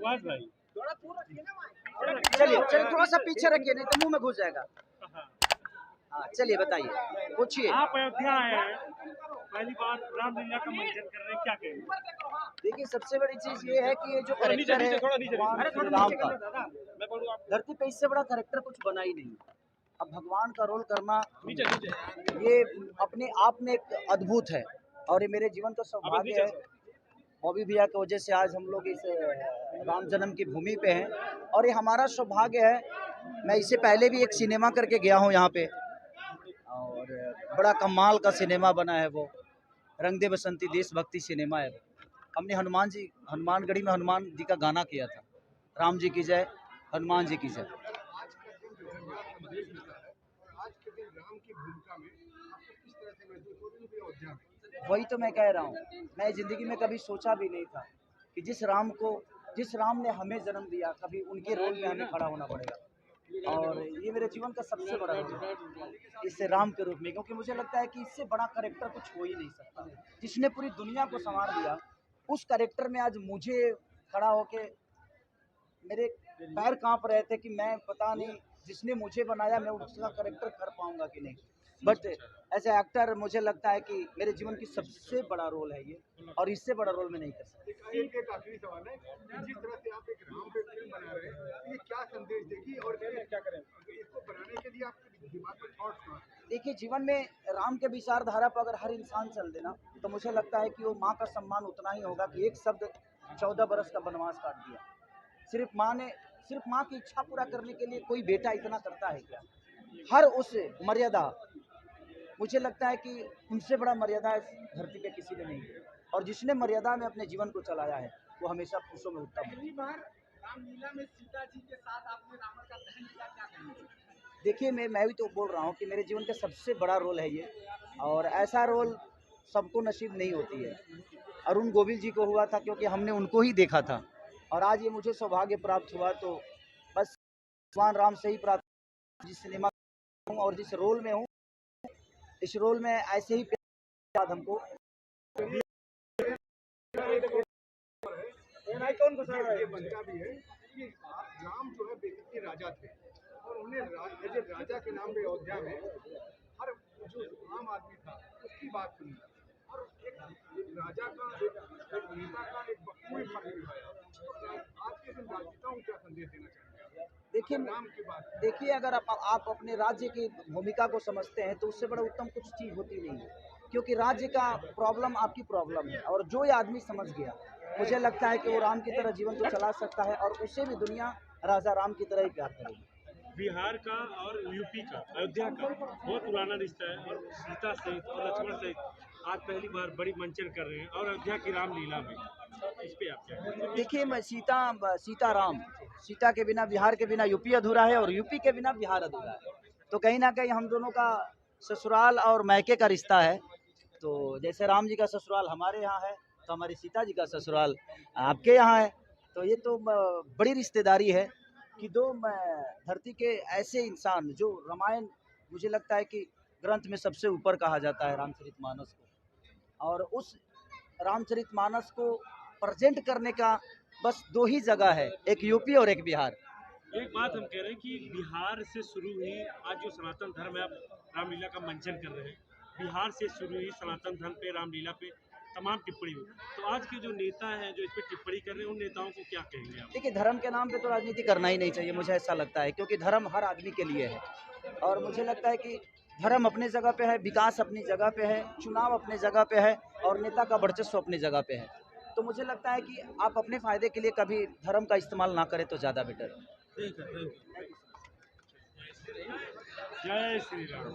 सुभाष भाई चलिए चलिए थोड़ा सा पीछे रखिए, नहीं तो मुंह में घुस जाएगा। हाँ चलिए बताइए, पूछिए। आप अयोध्या आए हैं, पहली बार रामलीला का मंचन कर रहे हैं, क्या कहेंगे? देखिए सबसे बड़ी चीज ये है कि ये जो कैरेक्टर है भगवान श्री राम का, धरती पे इससे बड़ा कैरेक्टर कुछ बना ही नहीं। अब भगवान का रोल करना ये अपने आप में एक अद्भुत है, और ये मेरे जीवन का सौभाग्य है। बॉबी भैया की वजह से आज हम लोग इस राम जन्म की भूमि पे हैं, और ये हमारा सौभाग्य है। मैं इससे पहले भी एक सिनेमा करके गया हूँ यहाँ पे, और बड़ा कमाल का सिनेमा बना है वो, रंग दे बसंती देशभक्ति सिनेमा है। हमने हनुमानगढ़ी में हनुमान जी का गाना किया था, राम जी की जय, हनुमान जी की जय। वही तो मैं कह रहा हूँ, मैं जिंदगी में कभी सोचा भी नहीं था कि जिस राम ने हमें जन्म दिया, कभी उनके रोल में हमें खड़ा होना पड़ेगा। और ये मेरे जीवन का सबसे बड़ा रोल है इस राम के रूप में, क्योंकि मुझे लगता है कि इससे बड़ा कैरेक्टर कुछ हो ही नहीं सकता। जिसने पूरी दुनिया को संवार दिया, उस कैरेक्टर में आज मुझे खड़ा होके मेरे पैर कांप रहे थे कि मैं पता नहीं जिसने मुझे बनाया मैं उसका कैरेक्टर कर पाऊंगा कि नहीं। बट एज ए एक्टर मुझे लगता है कि मेरे जीवन की सबसे बड़ा रोल है ये, और इससे बड़ा रोल मैं नहीं कर सकता। एक आखिरी सवाल है, जिस तरह से आप एक राम पे फिल्म बना रहे हैं, ये क्या संदेश देगी और क्या करें इसको बनाने के लिए आपके दिमाग में थॉट्स कहाँ? देखिए जीवन में राम के विचारधारा पर अगर हर इंसान चल देना, तो मुझे लगता है कि वो माँ का सम्मान उतना ही होगा कि एक शब्द 14 बरस का वनवास काट दिया। सिर्फ माँ की इच्छा पूरा करने के लिए कोई बेटा इतना करता है क्या? हर उस मर्यादा, मुझे लगता है कि उनसे बड़ा मर्यादा इस धरती पे किसी ने नहीं है, और जिसने मर्यादा में अपने जीवन को चलाया है वो हमेशा खुशों में उत्तम है। पहली बार रामलीला में सीता जी के साथ आपने रावण का दहन किया, क्या कहेंगे? देखिए मैं भी तो बोल रहा हूँ कि मेरे जीवन का सबसे बड़ा रोल है ये, और ऐसा रोल सबको नसीब नहीं होती है। अरुण गोविल जी को हुआ था क्योंकि हमने उनको ही देखा था, और आज ये मुझे सौभाग्य प्राप्त हुआ, तो बस भगवान राम से ही प्राप्त। जिस सिनेमा हूँ और जिस रोल में हूँ, इस रोल में ऐसे ही प्यार हमको ये बनता भी है कि राम जो है बेसिकली राजा थे, और उन्हें राजा के नाम पे अयोध्या में हर जो आम आदमी था उसकी बात सुनी, और एक राजा का एक नेता का एक बखूबी फर्क निभाया। तो आज के दिन राजनेताओं को क्या संदेश देना चाहेंगे? देखिए अगर आप अपने राज्य की भूमिका को समझते हैं तो उससे बड़ा उत्तम कुछ चीज़ होती नहीं है, क्योंकि राज्य का प्रॉब्लम आपकी प्रॉब्लम है, और जो ये आदमी समझ गया, मुझे लगता है कि वो राम की तरह जीवन को चला सकता है, और उसे भी दुनिया राजा राम की तरह ही प्यार करेगी। बिहार का और यूपी का, अयोध्या का बहुत पुराना रिश्ता है, और सीता सहित और लक्ष्मण सहित आज पहली बार बड़ी मंचन कर रहे हैं, और अयोध्या की रामलीला में इस पे आप क्या कहेंगे? देखिए मैं सीता के बिना बिहार के बिना यूपी अधूरा है, और यूपी के बिना बिहार अधूरा है। तो कहीं ना कहीं हम दोनों का ससुराल और मैके का रिश्ता है। तो जैसे राम जी का ससुराल हमारे यहाँ है, तो हमारी सीता जी का ससुराल आपके यहाँ है। तो ये तो बड़ी रिश्तेदारी है कि दो धरती के ऐसे इंसान, जो रामायण मुझे लगता है कि ग्रंथ में सबसे ऊपर कहा जाता है रामचरितमानस को, और उस रामचरितमानस को प्रेजेंट करने का बस दो ही जगह है, एक यूपी और एक बिहार। एक बात हम कह रहे हैं कि बिहार से शुरू हुई आज जो सनातन धर्म है, आप रामलीला का मंचन कर रहे हैं, बिहार से शुरू हुई सनातन धर्म पे, रामलीला पे तमाम टिप्पणी हुई, तो आज के जो नेता हैं जो इस पर टिप्पणी कर रहे हैं, उन नेताओं को क्या कहेंगे आप? देखिए धर्म के नाम पे तो राजनीति करना ही नहीं चाहिए, मुझे ऐसा लगता है, क्योंकि धर्म हर आदमी के लिए है, और मुझे लगता है कि धर्म अपनी जगह पे है, विकास अपनी जगह पे है, चुनाव अपनी जगह पे है, और नेता का वर्चस्व अपनी जगह पे है। तो मुझे लगता है कि आप अपने फायदे के लिए कभी धर्म का इस्तेमाल ना करें तो ज़्यादा बेटर है। जय श्री राम।